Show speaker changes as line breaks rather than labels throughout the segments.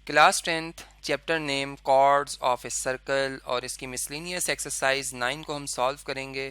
Class 10th chapter name chords of a circle और इसकी miscellaneous exercise 9 को हम सॉल्व करेंगे,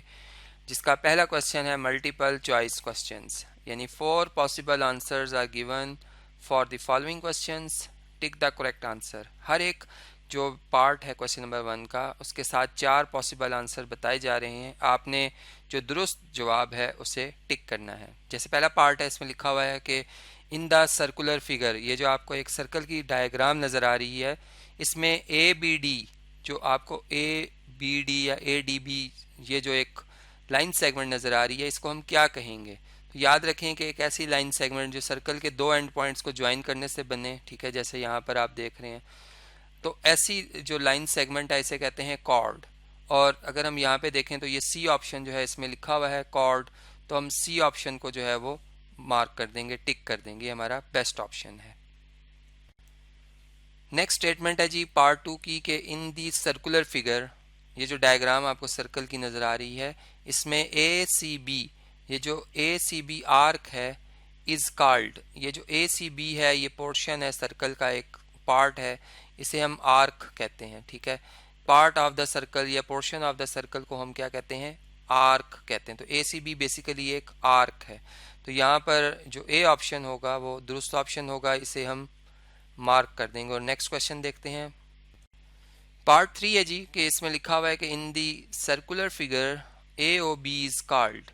जिसका पहला क्वेश्चन है मल्टीपल चॉइस क्वेश्चंस, यानी 4 possible answers are given for the following questions, tick the correct answer. हर एक जो पार्ट है क्वेश्चन नंबर 1 का, उसके साथ 4 पॉसिबल आंसर बताए जा रहे हैं। आपने जो दुरुस्त जवाब है उसे टिक करना है। जैसे पहला पार्ट है, इसमें लिखा हुआ है कि इन द सर्कुलर फिगर, ये जो आपको एक सर्कल की डायग्राम नज़र आ रही है, इसमें ए बी डी, जो आपको ए बी डी या ए डी बी, ये जो एक लाइन सेगमेंट नज़र आ रही है, इसको हम क्या कहेंगे? तो याद रखें कि एक ऐसी लाइन सेगमेंट जो सर्कल के दो एंड पॉइंट्स को ज्वाइन करने से बने, ठीक है, जैसे यहाँ पर आप देख रहे हैं। तो ऐसी जो लाइन सेगमेंट है इसे कहते हैं कॉर्ड। और अगर हम यहाँ पे देखें तो ये सी ऑप्शन जो है इसमें लिखा हुआ है कॉर्ड, तो हम सी ऑप्शन को जो है वो मार्क कर देंगे, टिक कर देंगे, हमारा बेस्ट ऑप्शन है। नेक्स्ट स्टेटमेंट है जी पार्ट 2 की, कि इन दी सर्कुलर फिगर, ये जो डायग्राम आपको सर्कल की नज़र आ रही है, इसमें ए सी बी, ये जो ए सी बी आर्क है, इज कॉल्ड, ये जो ए सी बी है ये पोर्शन है सर्कल का, एक पार्ट है, इसे हम आर्क कहते हैं, ठीक है। पार्ट ऑफ द सर्कल या पोर्शन ऑफ द सर्कल को हम क्या कहते हैं? आर्क कहते हैं। तो ए सी बी बेसिकली एक आर्क है। तो यहाँ पर जो ए ऑप्शन होगा वो दुरुस्त ऑप्शन होगा, इसे हम मार्क कर देंगे। और नेक्स्ट क्वेश्चन देखते हैं। पार्ट 3 है जी, कि इसमें लिखा हुआ है कि in the circular figure A O B is called,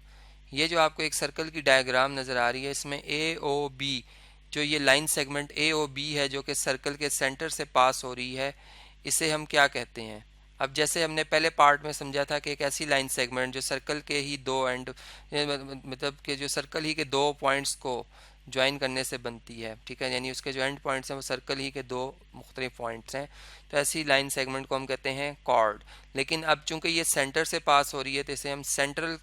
ये जो आपको एक सर्कल की डायग्राम नज़र आ रही है, इसमें ए ओ बी, जो ये line segment A O B है जो कि सर्कल के सेंटर से पास हो रही है, इसे हम क्या कहते हैं? अब जैसे हमने पहले पार्ट में समझा था कि एक ऐसी लाइन सेगमेंट जो सर्कल के ही दो एंड, मतलब कि जो सर्कल ही के दो पॉइंट्स को ज्वाइन करने से बनती है, ठीक है, यानी उसके जो एंड पॉइंट्स हैं वो सर्कल ही के दो मुख्तलिफ पॉइंट्स हैं, तो ऐसी लाइन सेगमेंट को हम कहते हैं कॉर्ड। लेकिन अब चूंकि ये सेंटर से पास हो रही है तो इसे हम सेंट्रल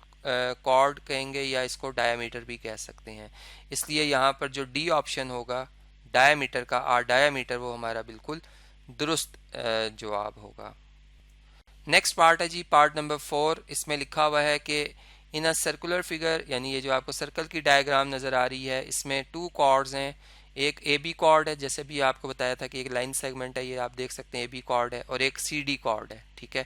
कॉर्ड कहेंगे, या इसको डायामीटर भी कह सकते हैं। इसलिए यहाँ पर जो डी ऑप्शन होगा डायामीटर का, आर डायामीटर, वो हमारा बिल्कुल दुरुस्त जवाब होगा। नेक्स्ट पार्ट है जी पार्ट नंबर 4, इसमें लिखा हुआ है कि इन अ सर्कुलर फिगर, यानी ये जो आपको सर्कल की डायग्राम नज़र आ रही है, इसमें 2 कॉर्ड्स हैं। एक ए बी कॉर्ड है, जैसे भी आपको बताया था कि एक लाइन सेगमेंट है, ये आप देख सकते हैं ए बी कॉर्ड है, और एक सी डी कॉर्ड है, ठीक है।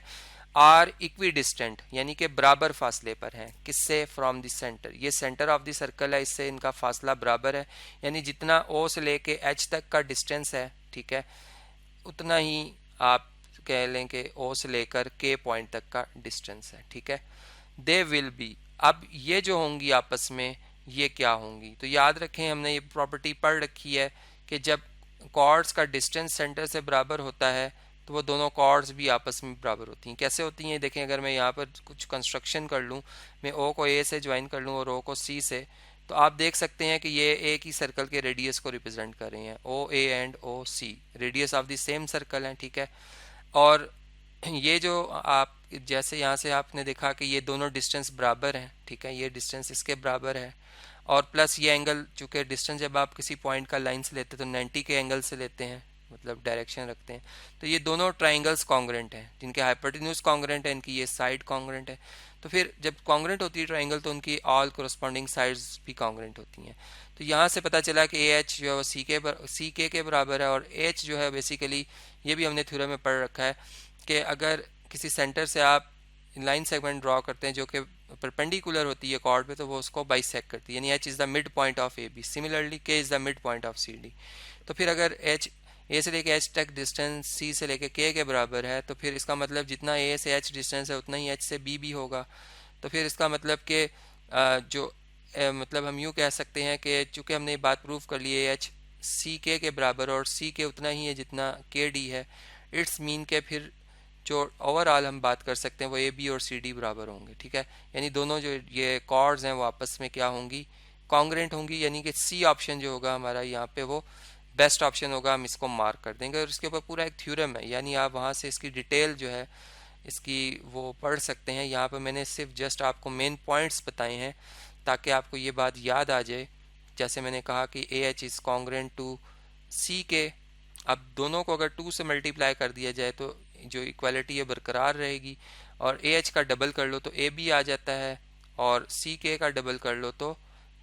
आर इक्वी डिस्टेंट, यानी कि बराबर फासले पर हैं, किससे? फ्रॉम द सेंटर, ये सेंटर ऑफ द सर्कल है, इससे इनका फासला बराबर है, यानी जितना ओ से लेके एच तक का डिस्टेंस है, ठीक है, उतना ही आप कह लें कि ओ से लेकर के पॉइंट तक का डिस्टेंस है, ठीक है। दे विल बी, अब ये जो होंगी आपस में, ये क्या होंगी? तो याद रखें हमने ये प्रॉपर्टी पढ़ रखी है कि जब कॉर्ड्स का डिस्टेंस सेंटर से बराबर होता है तो वो दोनों कॉर्ड्स भी आपस में बराबर होती हैं। कैसे होती हैं? देखें, अगर मैं यहाँ पर कुछ कंस्ट्रक्शन कर लूँ, मैं ओ को ए से ज्वाइन कर लूँ और ओ को सी से, तो आप देख सकते हैं कि ये एक ही सर्कल के रेडियस को रिप्रेजेंट कर रहे हैं, O A and O C, radius of the same circle हैं, ठीक है। और ये जो आप जैसे यहाँ से आपने देखा कि ये दोनों डिस्टेंस बराबर हैं, ठीक है, ये डिस्टेंस इसके बराबर है, और प्लस ये एंगल, चूँकि डिस्टेंस जब आप किसी पॉइंट का लाइन से लेते हैं तो 90 के एंगल से लेते हैं, मतलब डायरेक्शन रखते हैं, तो ये दोनों ट्राइंगल्स कॉन्ग्रेंट हैं, जिनके हाइपोटेन्यूज कॉन्ग्रेंट है, इनकी ये साइड कॉन्ग्रेंट है। तो फिर जब कॉन्ग्रेंट होती है ट्राइंगल, तो उनकी ऑल कोरस्पॉन्डिंग साइड्स भी कॉन्ग्रेंट होती हैं। तो यहाँ से पता चला कि ए एच जो है वो सी के बराबर है, और एच जो है बेसिकली, ये भी हमने थ्योरम में पढ़ रखा है कि अगर किसी सेंटर से आप लाइन सेगमेंट ड्रॉ करते हैं जो कि परपेंडिकुलर होती है कॉर्ड पे, तो वो उसको बाइसेक्ट करती है, यानी H is the mid point of A B, similarly K is the mid point of C D. तो फिर अगर एच ए से लेके एच तक डिस्टेंस सी से लेके के बराबर है, तो फिर इसका मतलब जितना ए से एच डिस्टेंस है उतना ही एच से बी भी होगा। तो फिर इसका मतलब कि जो मतलब हम यूँ कह सकते हैं कि चूँकि हमने ये बात प्रूव कर ली है एच सी के बराबर, और सी के उतना ही है जितना के डी है, इट्स मीन के फिर जो ओवरऑल हम बात कर सकते हैं वो ए बी और सी डी बराबर होंगे, ठीक है। यानी दोनों जो ये कॉर्ड्स हैं वो आपस में क्या होंगी? कॉन्ग्रेंट होंगी, यानी कि सी ऑप्शन जो होगा हमारा यहाँ पे वो बेस्ट ऑप्शन होगा, हम इसको मार्क कर देंगे। और इसके ऊपर पूरा एक थ्योरम है, यानी आप वहाँ से इसकी डिटेल जो है इसकी वो पढ़ सकते हैं। यहाँ पर मैंने सिर्फ जस्ट आपको मेन पॉइंट्स बताए हैं ताकि आपको ये बात याद आ जाए। जैसे मैंने कहा कि A H is congruent to C K, अब दोनों को अगर 2 से मल्टीप्लाई कर दिया जाए तो जो इक्वालिटी है बरकरार रहेगी, और ए एच का डबल कर लो तो ए बी आ जाता है, और सी के का डबल कर लो तो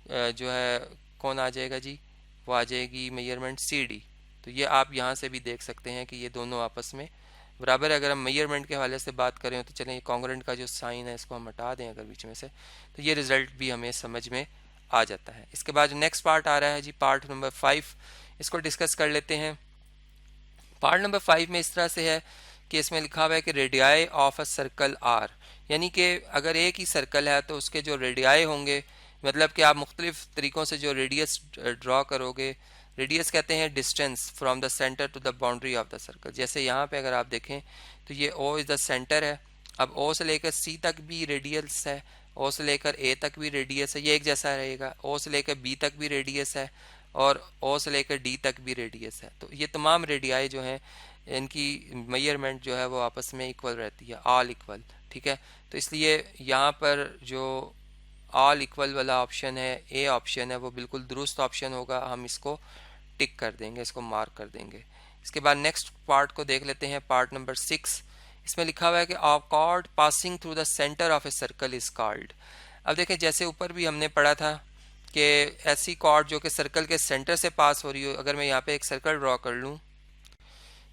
जो है कौन आ जाएगा जी? वो आ जाएगी मेजरमेंट सी डी। तो ये आप यहाँ से भी देख सकते हैं कि ये दोनों आपस में बराबर है। अगर हम मेजरमेंट के हवाले से बात करें तो चलें, कॉन्ग्रुएंट का जो साइन है इसको हम हटा दें अगर बीच में से, तो ये रिजल्ट भी हमें समझ में आ जाता है। इसके बाद जो नेक्स्ट पार्ट आ रहा है जी, पार्ट नंबर 5, इसको डिस्कस कर लेते हैं। पार्ट नंबर 5 में इस तरह से है कि इसमें लिखा हुआ है कि radii of a circle R, यानी कि अगर एक ही सर्कल है तो उसके जो रेडियाई होंगे, मतलब कि आप मुख्तलिफ तरीक़ों से जो रेडियस ड्रॉ करोगे, रेडियस कहते हैं distance from the centre to the boundary of the circle. जैसे यहाँ पे अगर आप देखें तो ये ओ इज़ द सेंटर है, अब ओ से लेकर सी तक भी रेडियस है, ओ से लेकर ए तक भी रेडियस है, ये एक जैसा रहेगा, ओ से लेकर बी तक भी रेडियस है और ओ से लेकर डी तक भी रेडियस है। तो ये तमाम रेडियाई जो हैं इनकी मेजरमेंट जो है वो आपस में इक्वल रहती है, ऑल इक्वल, ठीक है। तो इसलिए यहाँ पर जो ऑल इक्वल वाला ऑप्शन है, ए ऑप्शन है, वो बिल्कुल दुरुस्त ऑप्शन होगा, हम इसको टिक कर देंगे, इसको मार्क कर देंगे। इसके बाद नेक्स्ट पार्ट को देख लेते हैं, पार्ट नंबर 6। इसमें लिखा हुआ है कि अ cord passing through the centre of a circle is called. अब देखें, जैसे ऊपर भी हमने पढ़ा था कि ऐसी कॉर्ड जो कि सर्कल के सेंटर से पास हो रही हो, अगर मैं यहाँ पे एक सर्कल ड्रॉ कर लूँ,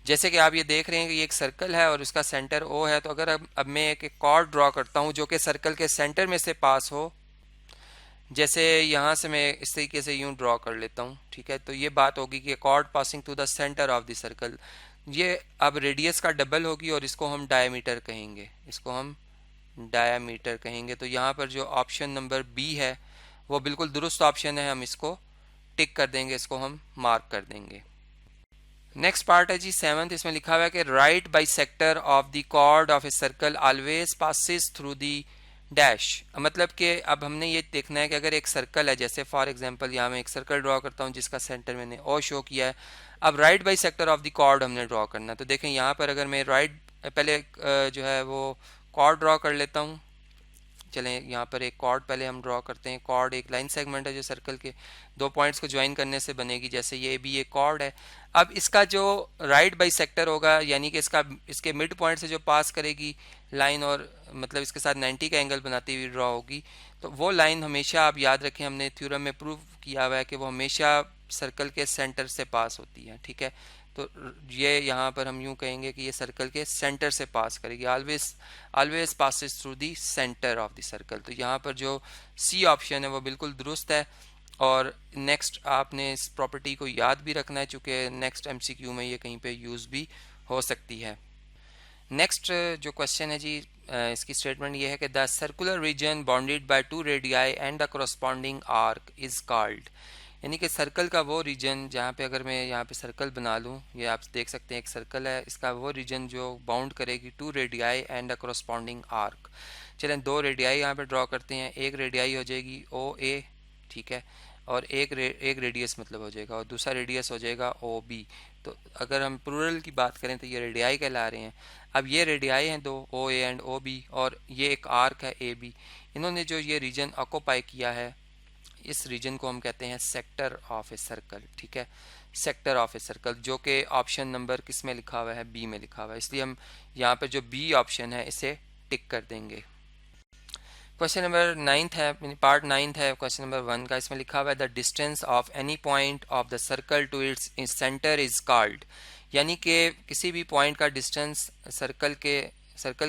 जैसे कि आप ये देख रहे हैं कि ये एक सर्कल है और उसका सेंटर ओ है, तो अगर अब मैं एक कॉर्ड ड्रॉ करता हूँ जो कि सर्कल के सेंटर में से पास हो, जैसे यहाँ से मैं इस तरीके से यूं ड्रॉ कर लेता हूँ, ठीक है। तो ये बात होगी कि chord passing to the centre of the circle, ये अब रेडियस का डबल होगी और इसको हम डायमीटर कहेंगे, इसको हम डायमीटर कहेंगे। तो यहाँ पर जो ऑप्शन नंबर बी है वो बिल्कुल दुरुस्त ऑप्शन है, हम इसको टिक कर देंगे, इसको हम मार्क कर देंगे। नेक्स्ट पार्ट है जी 7th, इसमें लिखा हुआ है कि right bisector of the chord of a circle always passes through the dash. मतलब कि अब हमने ये देखना है कि अगर एक सर्कल है, जैसे फॉर एग्जांपल यहाँ मैं एक सर्कल ड्रॉ करता हूँ जिसका सेंटर मैंने ओ शो किया है, अब right bisector of the chord हमने ड्रॉ करना है। तो देखें यहाँ पर अगर मैं राइट पहले जो है वो कॉर्ड ड्रॉ कर लेता हूँ, चलें यहाँ पर एक कॉर्ड पहले हम ड्रॉ करते हैं। कॉर्ड एक लाइन सेगमेंट है जो सर्कल के दो पॉइंट्स को ज्वाइन करने से बनेगी, जैसे ये भी एक कॉर्ड है। अब इसका जो राइट बाई सेक्टर होगा, यानी कि इसके मिड पॉइंट से जो पास करेगी लाइन और मतलब इसके साथ 90 का एंगल बनाती हुई ड्रॉ होगी, तो वो लाइन हमेशा आप याद रखें, हमने थ्योरम में प्रूव किया हुआ है कि वो हमेशा सर्कल के सेंटर से पास होती है, ठीक है। तो ये यहाँ पर हम यूँ कहेंगे कि ये सर्कल के सेंटर से पास करेगी, always passes through the centre of the circle. तो यहाँ पर जो सी ऑप्शन है वो बिल्कुल दुरुस्त है। और नेक्स्ट आपने इस प्रॉपर्टी को याद भी रखना है, चूँकि नेक्स्ट एमसीक्यू में ये कहीं पे यूज़ भी हो सकती है। नेक्स्ट जो क्वेश्चन है जी, इसकी स्टेटमेंट ये है कि the circular region bounded by two radii and the corresponding arc is called, यानी कि सर्कल का वो रीजन जहाँ पे अगर मैं यहाँ पे सर्कल बना लूँ, ये आप देख सकते हैं एक सर्कल है, इसका वो रीजन जो बाउंड करेगी two radii and a corresponding arc. चलें दो रेडियाई यहाँ पे ड्रॉ करते हैं, एक रेडियाई हो जाएगी ओ ए, ठीक है, और एक रेडियस मतलब हो जाएगा, और दूसरा रेडियस हो जाएगा ओ बी। तो अगर हम प्लूरल की बात करें तो ये रेडियाई कहला रहे हैं। अब ये रेडियाई हैं दो, ओ ए एंड ओ बी, और ये एक आर्क है ए बी। इन्होंने जो ये रीजन ऑक्यूपाई किया है, इस रीजन को हम कहते हैं सेक्टर ऑफ ए सर्कल, ठीक है, सेक्टर ऑफ ए सर्कल, जो कि ऑप्शन नंबर किस में लिखा हुआ है, बी में लिखा हुआ है। इसलिए हम यहाँ पर जो बी ऑप्शन है इसे टिक कर देंगे। क्वेश्चन नंबर 9th है, पार्ट 9th है क्वेश्चन नंबर 1 का। इसमें लिखा हुआ है the distance of any point of the circle to its centre is called, यानी कि किसी भी पॉइंट का डिस्टेंस सर्कल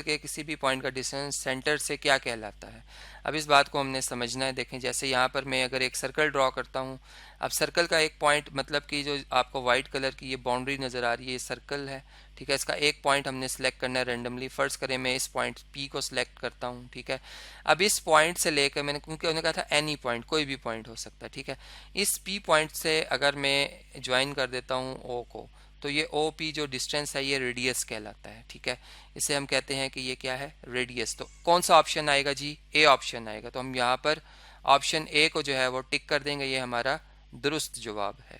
के किसी भी पॉइंट का डिस्टेंस सेंटर से क्या कहलाता है। अब इस बात को हमने समझना है। देखें, जैसे यहाँ पर मैं अगर एक सर्कल ड्रॉ करता हूँ, अब सर्कल का एक पॉइंट, मतलब कि जो आपको वाइट कलर की ये बाउंड्री नज़र आ रही है, ये सर्कल है, ठीक है। इसका एक पॉइंट हमने सेलेक्ट करना है रेंडमली। फ़र्ज़ करें मैं इस पॉइंट पी को सिलेक्ट करता हूँ, ठीक है। अब इस पॉइंट से लेकर मैंने, क्योंकि उन्होंने कहा था एनी पॉइंट, कोई भी पॉइंट हो सकता है, ठीक है। इस पी पॉइंट से अगर मैं ज्वाइन कर देता हूँ ओ को, तो ये ओ पी जो डिस्टेंस है ये रेडियस कहलाता है, ठीक है। इसे हम कहते हैं कि ये क्या है, रेडियस। तो कौन सा ऑप्शन आएगा जी, ए ऑप्शन आएगा। तो हम यहाँ पर ऑप्शन ए को जो है वो टिक कर देंगे, ये हमारा दुरुस्त जवाब है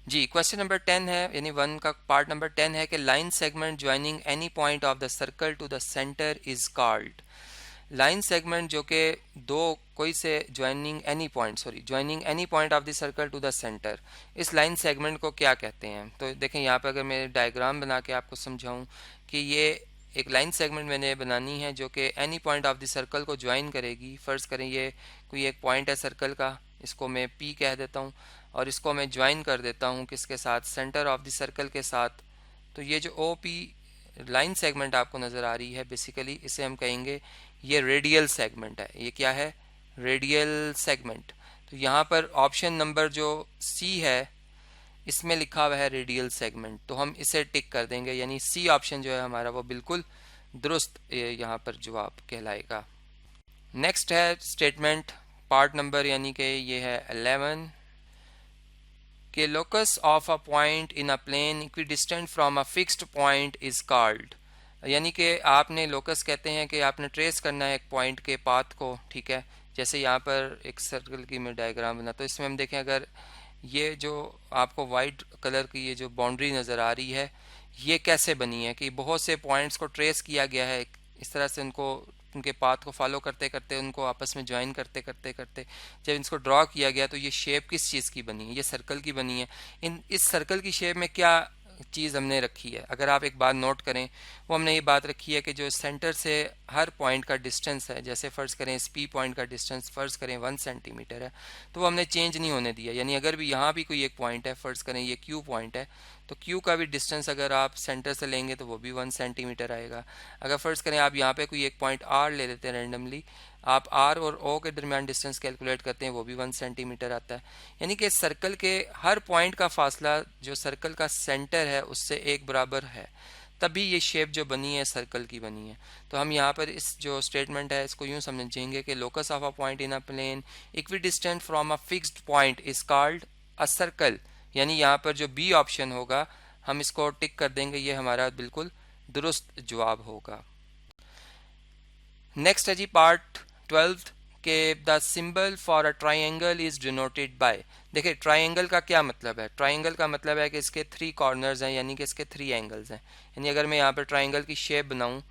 जी। क्वेश्चन नंबर 10 है, यानी 1 का पार्ट नंबर 10 है कि line segment joining any point of the circle to the centre is called. Line segment जो कि कोई से joining any point of the circle to the centre, इस लाइन सेगमेंट को क्या कहते हैं। तो देखें यहाँ पर अगर मैं डायग्राम बना के आपको समझाऊं कि ये एक लाइन सेगमेंट मैंने बनानी है जो कि any point of the circle को ज्वाइन करेगी। फ़र्ज़ करें ये कोई एक पॉइंट है सर्कल का, इसको मैं पी कह देता हूँ और इसको मैं ज्वाइन कर देता हूँ किसके साथ, सेंटर ऑफ द सर्कल के साथ। तो ये जो ओ पी लाइन सेगमेंट आपको नज़र आ रही है, बेसिकली इसे हम कहेंगे ये रेडियल सेगमेंट है। ये क्या है, रेडियल सेगमेंट। तो यहाँ पर ऑप्शन नंबर जो सी है इसमें लिखा हुआ है रेडियल सेगमेंट, तो हम इसे टिक कर देंगे, यानी सी ऑप्शन जो है हमारा वो बिल्कुल दुरुस्त यहाँ पर जवाब कहलाएगा। नेक्स्ट है स्टेटमेंट पार्ट नंबर यानी कि ये है 11 कि locus of a point in a plane equidistant from a fixed point is called. यानी कि आपने लोकस कहते हैं कि आपने ट्रेस करना है एक पॉइंट के पाथ को, ठीक है। जैसे यहाँ पर एक सर्कल की मैं डायग्राम बना, तो इसमें हम देखें अगर ये जो आपको वाइट कलर की ये जो बाउंड्री नज़र आ रही है ये कैसे बनी है कि बहुत से पॉइंट्स को ट्रेस किया गया है, इस तरह से उनको उनके पाथ को फॉलो करते करते उनको आपस में ज्वाइन करते करते करते जब इसको ड्रॉ किया गया तो ये शेप किस चीज़ की बनी है, ये सर्कल की बनी है। इस सर्कल की शेप में क्या चीज़ हमने रखी है, अगर आप एक बात नोट करें, वो हमने ये बात रखी है कि जो सेंटर से हर पॉइंट का डिस्टेंस है, जैसे फ़र्ज़ करें इस पी पॉइंट का डिस्टेंस फ़र्ज़ करें 1 सेंटीमीटर है, तो वो हमने चेंज नहीं होने दिया। यानी अगर भी यहाँ भी कोई एक पॉइंट है, फ़र्ज़ करें ये क्यू पॉइंट है, तो क्यू का भी डिस्टेंस अगर आप सेंटर से लेंगे तो वो भी 1 सेंटीमीटर आएगा। अगर फ़र्ज़ करें आप यहाँ पे कोई एक पॉइंट आर ले लेते हैं रैंडमली, आप आर और ओ के दरमियान डिस्टेंस कैलकुलेट करते हैं, वो भी 1 सेंटीमीटर आता है। यानी कि सर्कल के हर पॉइंट का फासला जो सर्कल का सेंटर है उससे एक बराबर है, तभी ये शेप जो बनी है सर्कल की बनी है। तो हम यहाँ पर इस जो स्टेटमेंट है इसको यूँ समझेंगे कि locus of a point in a plane equidistant from a fixed point is called a circle. यानी यहाँ पर जो बी ऑप्शन होगा हम इसको टिक कर देंगे, ये हमारा बिल्कुल दुरुस्त जवाब होगा। नेक्स्ट है जी पार्ट 12 के the symbol for a triangle is denoted by. देखिए ट्राइंगल का क्या मतलब है, ट्राइंगल का मतलब है कि इसके 3 कॉर्नर्स हैं, यानी कि इसके 3 एंगल्स हैं। यानी अगर मैं यहाँ पर ट्राइंगल की शेप बनाऊँ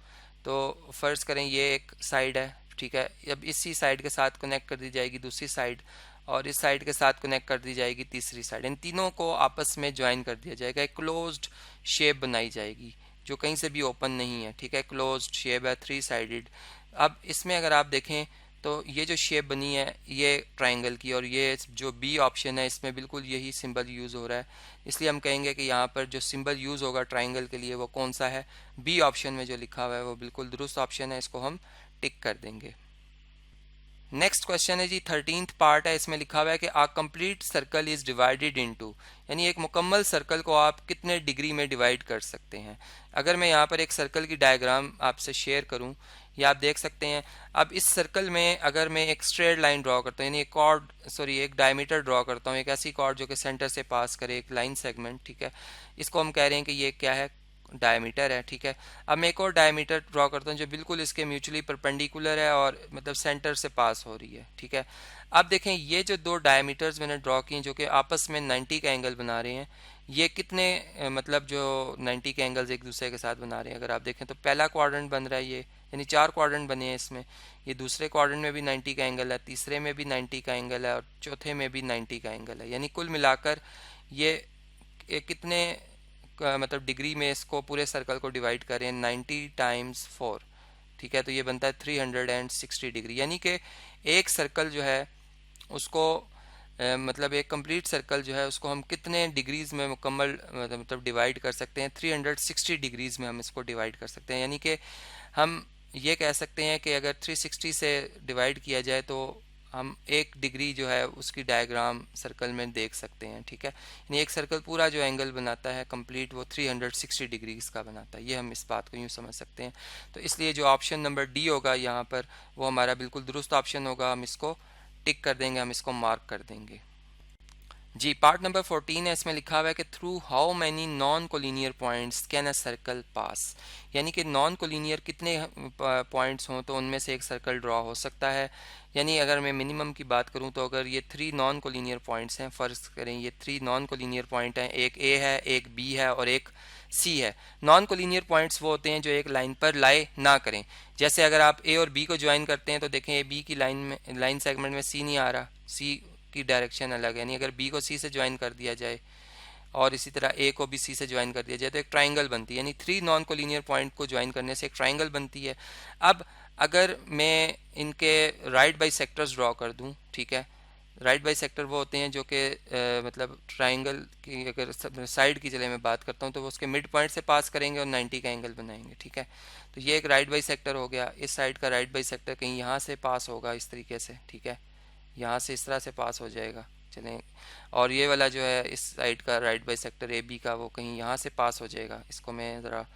तो फ़र्ज़ करें ये एक साइड है, ठीक है, अब इसी साइड के साथ कनेक्ट कर दी जाएगी दूसरी साइड, और इस साइड के साथ कनेक्ट कर दी जाएगी तीसरी साइड। इन तीनों को आपस में ज्वाइन कर दिया जाएगा, एक क्लोज्ड शेप बनाई जाएगी जो कहीं से भी ओपन नहीं है, ठीक है, क्लोज्ड शेप है 3 साइडेड। अब इसमें अगर आप देखें तो ये जो शेप बनी है ये ट्राइंगल की, और ये जो बी ऑप्शन है इसमें बिल्कुल यही सिंबल यूज़ हो रहा है, इसलिए हम कहेंगे कि यहाँ पर जो सिंबल यूज़ होगा ट्राइंगल के लिए वो कौन सा है, बी ऑप्शन में जो लिखा हुआ है वो बिल्कुल दुरुस्त ऑप्शन है, इसको हम टिक कर देंगे। नेक्स्ट क्वेश्चन है जी 13th पार्ट है, इसमें लिखा हुआ है कि a complete circle is divided into, यानी एक मुकम्मल सर्कल को आप कितने डिग्री में डिवाइड कर सकते हैं। अगर मैं यहाँ पर एक सर्कल की डायग्राम आपसे शेयर करूँ, या आप देख सकते हैं, अब इस सर्कल में अगर मैं एक स्ट्रेट लाइन ड्रॉ करता हूँ, यानी एक कॉर्ड एक डायमीटर ड्रॉ करता हूँ, एक ऐसी कॉर्ड जो कि सेंटर से पास करे एक लाइन सेगमेंट, ठीक है, इसको हम कह रहे हैं कि ये क्या है, डायमीटर है, ठीक है। अब मैं एक और डायमीटर ड्रॉ करता हूँ जो बिल्कुल इसके म्यूचुअली परपेंडिकुलर है और मतलब सेंटर से पास हो रही है, ठीक है। अब देखें ये जो दो डायमीटर्स मैंने ड्रॉ किए जो कि आपस में 90 का एंगल बना रहे हैं, ये कितने मतलब जो 90 के एंगल्स एक दूसरे के साथ बना रहे हैं, अगर आप देखें तो पहला क्वाड्रेंट बन रहा है ये, यानी 4 क्वाड्रेंट बने हैं इसमें, ये दूसरे क्वाड्रेंट में भी 90 का एंगल है, तीसरे में भी 90 का एंगल है और चौथे में भी 90 का एंगल है। यानी कुल मिलाकर ये कितने मतलब डिग्री में इसको पूरे सर्कल को डिवाइड करें, 90 टाइम्स 4, ठीक है, तो ये बनता है 360 डिग्री। यानी कि एक सर्कल जो है उसको मतलब एक कंप्लीट सर्कल जो है उसको हम कितने डिग्रीज में मुकम्मल मतलब डिवाइड कर सकते हैं, 360 डिग्रीज में हम इसको डिवाइड कर सकते हैं। यानी कि हम ये कह सकते हैं कि अगर 360 से डिवाइड किया जाए तो हम 1 डिग्री जो है उसकी डायग्राम सर्कल में देख सकते हैं, ठीक है। यानी एक सर्कल पूरा जो एंगल बनाता है कंप्लीट वो 360 डिग्रीज का बनाता है, ये हम इस बात को यूँ समझ सकते हैं। तो इसलिए जो ऑप्शन नंबर डी होगा यहाँ पर वो हमारा बिल्कुल दुरुस्त ऑप्शन होगा, हम इसको टिक कर देंगे, हम इसको मार्क कर देंगे जी। पार्ट नंबर 14 है, इसमें लिखा हुआ है कि through how many non collinear points can a circle पास, यानी कि नॉन कोलिनियर कितने पॉइंट्स हों तो उनमें से एक सर्कल ड्रॉ हो सकता है। यानी अगर मैं मिनिमम की बात करूं तो अगर ये 3 नॉन कोलिनियर पॉइंट्स हैं, फ़र्ज़ करें ये 3 नॉन कोलिनियर पॉइंट हैं, एक ए है, एक बी है और एक सी है। नॉन कोलिनियर पॉइंट्स वो होते हैं जो एक लाइन पर लाए ना करें। जैसे अगर आप ए और बी को ज्वाइन करते हैं तो देखें ए बी की लाइन सेगमेंट में सी नहीं आ रहा, सी की डायरेक्शन अलग है, यानी अगर बी को सी से ज्वाइन कर दिया जाए और इसी तरह ए को भी सी से ज्वाइन कर दिया जाए तो एक ट्राइंगल बनती है, यानी 3 नॉन कोलिनियर पॉइंट को ज्वाइन करने से एक ट्राइंगल बनती है। अब अगर मैं इनके राइट बाई सेक्टर्स ड्रॉ कर दूं, ठीक है, राइट बाई सेक्टर वो होते हैं जो कि मतलब ट्राइंगल की अगर साइड की चले मैं बात करता हूँ तो वो उसके मिड पॉइंट से पास करेंगे और 90 का एंगल बनाएंगे, ठीक है। तो ये एक राइट बाई सेक्टर हो गया। इस साइड का राइट बाई सेक्टर कहीं यहाँ से पास होगा इस तरीके से, ठीक है, यहाँ से इस तरह से पास हो जाएगा, चलें। और ये वाला जो है इस साइड का right bisector A B का वो कहीं यहाँ से पास हो जाएगा। इसको मैं ज़रा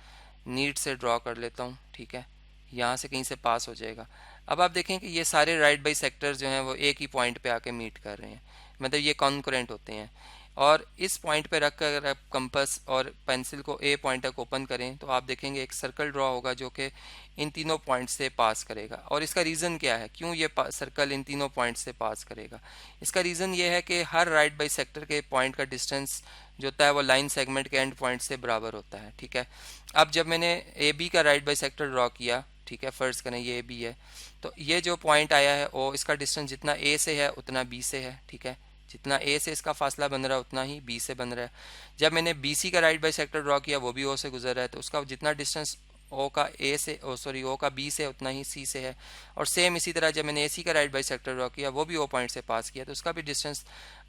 नीट से ड्रॉ कर लेता हूँ, ठीक है, यहाँ से कहीं से पास हो जाएगा। अब आप देखें कि ये सारे राइट बाई सेक्टर जो हैं वो एक ही पॉइंट पे आके मीट कर रहे हैं, मतलब ये कॉन्करेंट होते हैं। और इस पॉइंट पे रख कर आप कंपास और पेंसिल को ए पॉइंट तक ओपन करें तो आप देखेंगे एक सर्कल ड्रॉ होगा जो कि इन तीनों पॉइंट से पास करेगा। और इसका रीज़न क्या है, क्यों ये सर्कल इन तीनों पॉइंट से पास करेगा? इसका रीज़न ये है कि हर राइट बाई सेक्टर के पॉइंट का डिस्टेंस जो होता है वो लाइन सेगमेंट के एंड पॉइंट से बराबर होता है, ठीक है। अब जब मैंने ए बी का राइट बाई सेक्टर ड्रॉ किया, ठीक है, फर्ज करें ये ए बी है, तो ये जो पॉइंट आया है ओ इसका डिस्टेंस जितना ए से है उतना बी से है, ठीक है, जितना ए से इसका फासला बन रहा है उतना ही बी से बन रहा है। जब मैंने बी सी का राइट बाई सेक्टर ड्रॉ किया वो भी ओ से गुजर रहा है, तो उसका जितना डिस्टेंस ओ का ए से ओ का बी से उतना ही सी से है। और सेम इसी तरह जब मैंने ए सी का राइट बाई सेक्टर ड्रॉ किया वो भी ओ पॉइंट से पास किया तो उसका भी डिस्टेंस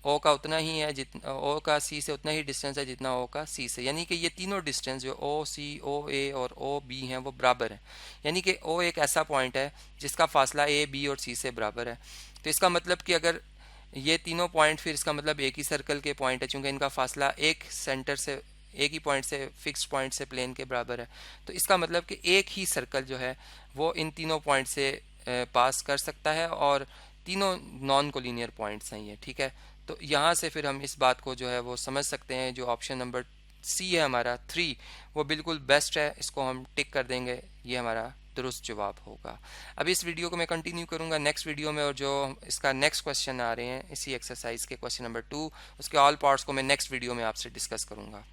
ओ का उतना ही है जितना ओ का सी से उतना ही डिस्टेंस है जितना ओ का सी से। यानी कि ये तीनों डिस्टेंस जो ओ सी ओ ए और ओ बी हैं वो बराबर हैं। यानी कि ओ एक ऐसा पॉइंट है जिसका फासला ए बी और सी से बराबर है। तो इसका मतलब कि अगर ये तीनों पॉइंट, फिर इसका मतलब एक ही सर्कल के पॉइंट है, चूंकि इनका फासला एक सेंटर से एक ही पॉइंट से फिक्स पॉइंट से प्लेन के बराबर है, तो इसका मतलब कि एक ही सर्कल जो है वो इन तीनों पॉइंट से पास कर सकता है और तीनों नॉन कोलिनियर पॉइंट्स हैं ये, ठीक है। तो यहाँ से फिर हम इस बात को जो है वो समझ सकते हैं, जो ऑप्शन नंबर सी है हमारा 3 वो बिल्कुल बेस्ट है, इसको हम टिक कर देंगे, ये हमारा दुरुस्त जवाब होगा। अब इस वीडियो को मैं कंटिन्यू करूंगा नेक्स्ट वीडियो में, और जो इसका नेक्स्ट क्वेश्चन आ रहे हैं इसी एक्सरसाइज के क्वेश्चन नंबर 2 उसके ऑल पार्ट्स को मैं नेक्स्ट वीडियो में आपसे डिस्कस करूंगा।